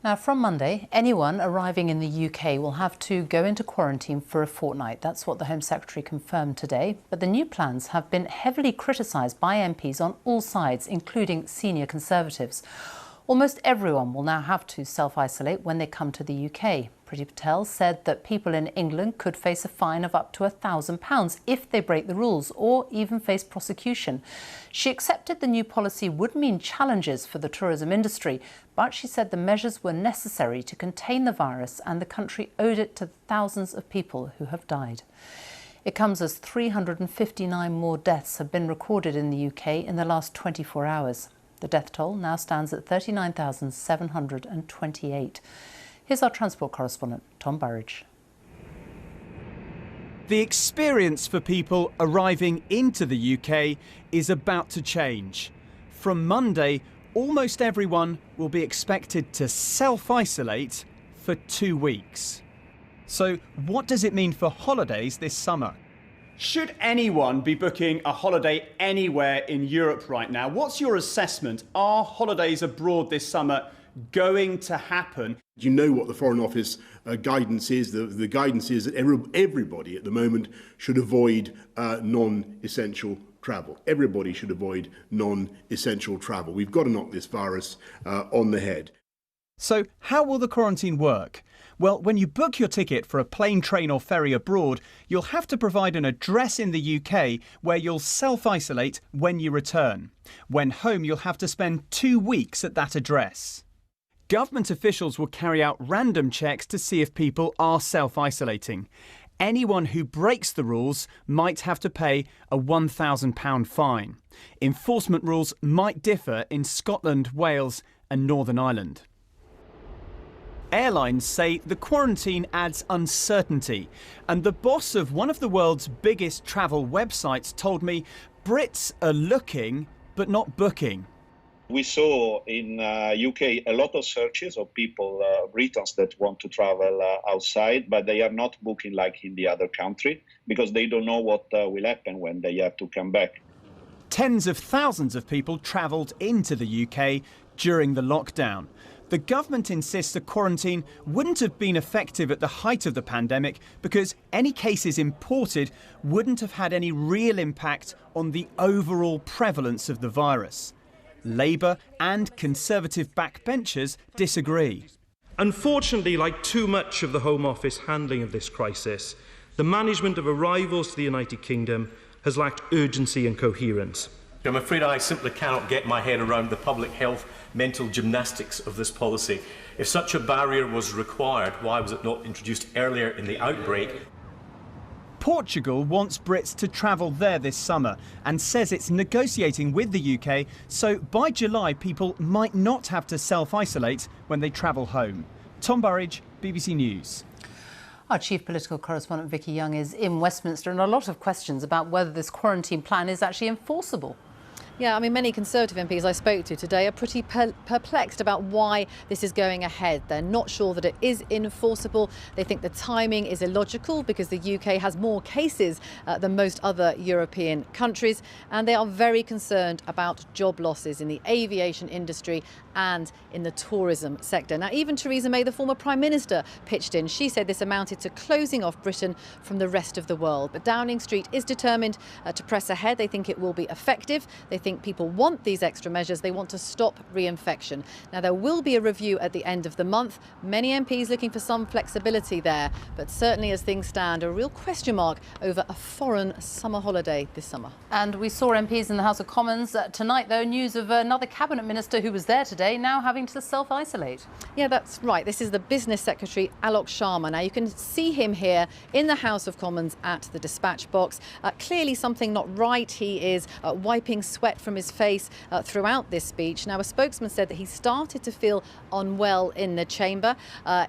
Now, from Monday, anyone arriving in the UK will have to go into quarantine for a fortnight. That's what the Home Secretary confirmed today. But the new plans have been heavily criticised by MPs on all sides, including senior Conservatives. Almost everyone will now have to self-isolate when they come to the UK. Priti Patel said that people in England could face a fine of up to £1,000 if they break the rules, or even face prosecution. She accepted the new policy would mean challenges for the tourism industry, but she said the measures were necessary to contain the virus and the country owed it to the thousands of people who have died. It comes as 359 more deaths have been recorded in the UK in the last 24 hours. The death toll now stands at 39,728. Here's our transport correspondent, Tom Burridge. The experience for people arriving into the UK is about to change. From Monday, almost everyone will be expected to self-isolate for 2 weeks. So what does it mean for holidays this summer? Should anyone be booking a holiday anywhere in Europe right now? What's your assessment? Are holidays abroad this summer going to happen? You know what the Foreign Office guidance is. The guidance is that everybody at the moment should avoid non-essential travel. Everybody should avoid non-essential travel. We've got to knock this virus on the head. So how will the quarantine work? Well, when you book your ticket for a plane, train or ferry abroad, you'll have to provide an address in the UK where you'll self-isolate when you return. When home, you'll have to spend 2 weeks at that address. Government officials will carry out random checks to see if people are self-isolating. Anyone who breaks the rules might have to pay a £1,000 fine. Enforcement rules might differ in Scotland, Wales and Northern Ireland. Airlines say the quarantine adds uncertainty, and the boss of one of the world's biggest travel websites told me Brits are looking but not booking. We saw in UK a lot of searches of people, Britons that want to travel outside, but they are not booking like in the other country because they don't know what will happen when they have to come back. Tens of thousands of people travelled into the UK during the lockdown. The government insists the quarantine wouldn't have been effective at the height of the pandemic because any cases imported wouldn't have had any real impact on the overall prevalence of the virus. Labour and Conservative backbenchers disagree. Unfortunately, like too much of the Home Office handling of this crisis, the management of arrivals to the United Kingdom has lacked urgency and coherence. I'm afraid I simply cannot get my head around the public health mental gymnastics of this policy. If such a barrier was required, why was it not introduced earlier in the outbreak? Portugal wants Brits to travel there this summer and says it's negotiating with the UK so by July people might not have to self-isolate when they travel home. Tom Burridge, BBC News. Our chief political correspondent Vicky Young is in Westminster, and a lot of questions about whether this quarantine plan is actually enforceable. Yeah, I mean, many Conservative MPs I spoke to today are pretty perplexed about why this is going ahead. They're not sure that it is enforceable. They think the timing is illogical because the UK has more cases than most other European countries. And they are very concerned about job losses in the aviation industry and in the tourism sector. Now, even Theresa May, the former Prime Minister, pitched in. She said this amounted to closing off Britain from the rest of the world. But Downing Street is determined to press ahead. They think it will be effective. They think people want these extra measures. They want to stop reinfection. Now, there will be a review at the end of the month. Many MPs looking for some flexibility there, but certainly as things stand, a real question mark over a foreign summer holiday this summer. And we saw MPs in the House of Commons tonight, though, news of another cabinet minister who was there today now having to self-isolate. Yeah, that's right. This is the Business Secretary, Alok Sharma. Now, you can see him here in the House of Commons at the dispatch box. Clearly something not right. He is wiping sweat from his face throughout this speech. Now, a spokesman said that he started to feel unwell in the chamber.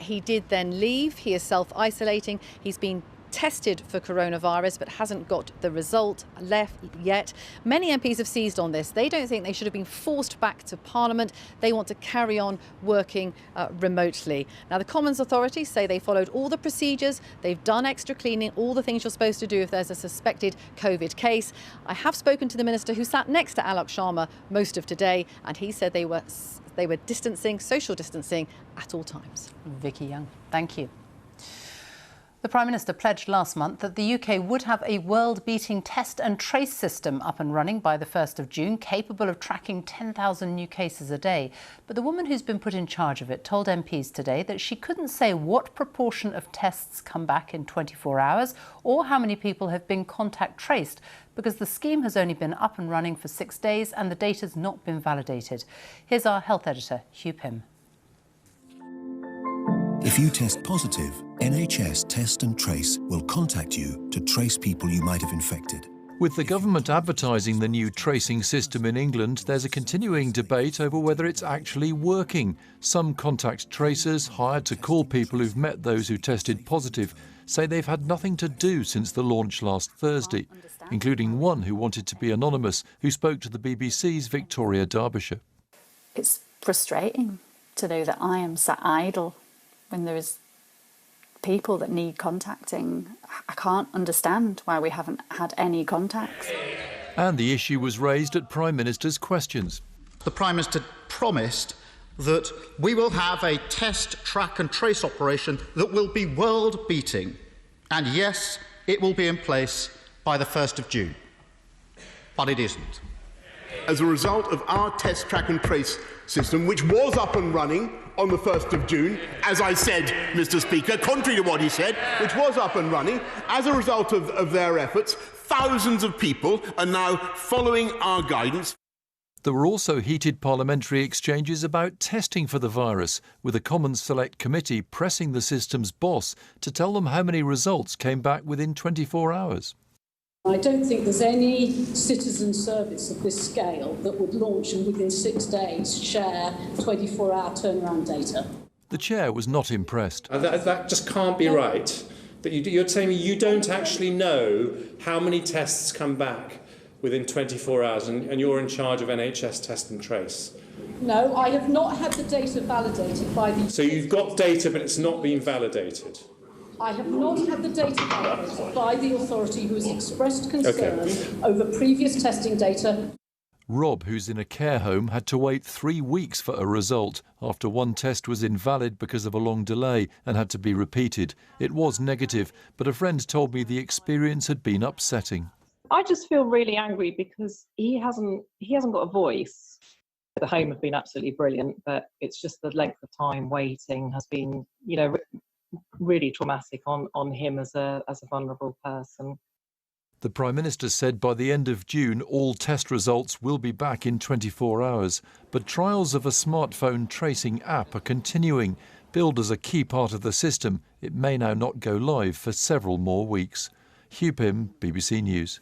He did then leave. He is self-isolating. He's been tested for coronavirus but hasn't got the result left yet. Many MPs have seized on this. They don't think they should have been forced back to Parliament. They want to carry on working remotely. Now, the Commons authorities say they followed all the procedures. They've done extra cleaning, all the things you're supposed to do if there's a suspected COVID case. I have spoken to the minister who sat next to Alok Sharma most of today, and he said they were distancing, social distancing at all times. Vicky Young, thank you. The Prime Minister pledged last month that the UK would have a world-beating test and trace system up and running by the 1st of June, capable of tracking 10,000 new cases a day. But the woman who's been put in charge of it told MPs today that she couldn't say what proportion of tests come back in 24 hours or how many people have been contact traced, because the scheme has only been up and running for 6 days and the data's not been validated. Here's our health editor, Hugh Pym. If you test positive, NHS Test and Trace will contact you to trace people you might have infected. With the government advertising the new tracing system in England, there's a continuing debate over whether it's actually working. Some contact tracers hired to call people who've met those who tested positive say they've had nothing to do since the launch last Thursday, including one who wanted to be anonymous, who spoke to the BBC's Victoria Derbyshire. It's frustrating to know that I am sat idle when there is people that need contacting. I can't understand why we haven't had any contacts. And the issue was raised at Prime Minister's questions. The Prime Minister promised that we will have a test, track and trace operation that will be world-beating. And yes, it will be in place by the 1st of June. But it isn't. As a result of our test, track and trace system, which was up and running on the 1st of June, as I said, Mr. Speaker, contrary to what he said, which was up and running, as a result of their efforts, thousands of people are now following our guidance. There were also heated parliamentary exchanges about testing for the virus, with a Commons Select Committee pressing the system's boss to tell them how many results came back within 24 hours. I don't think there's any citizen service of this scale that would launch and within 6 days share 24-hour turnaround data. The chair was not impressed. That just can't be right. That you're telling me you don't actually know how many tests come back within 24 hours and you're in charge of NHS Test and Trace. No, I have not had the data validated by the... So you've got data but it's not been validated? I have not had the data validated by the authority who has expressed concern over previous testing data. Rob, who's in a care home, had to wait 3 weeks for a result after one test was invalid because of a long delay and had to be repeated. It was negative, but a friend told me the experience had been upsetting. I just feel really angry because he hasn't got a voice. The home have been absolutely brilliant, but it's just the length of time waiting has been, really traumatic on him as a vulnerable person. The Prime Minister said by the end of June all test results will be back in 24 hours, but trials of a smartphone tracing app are continuing. Billed as a key part of the system, it may now not go live for several more weeks. Hugh Pym, BBC News.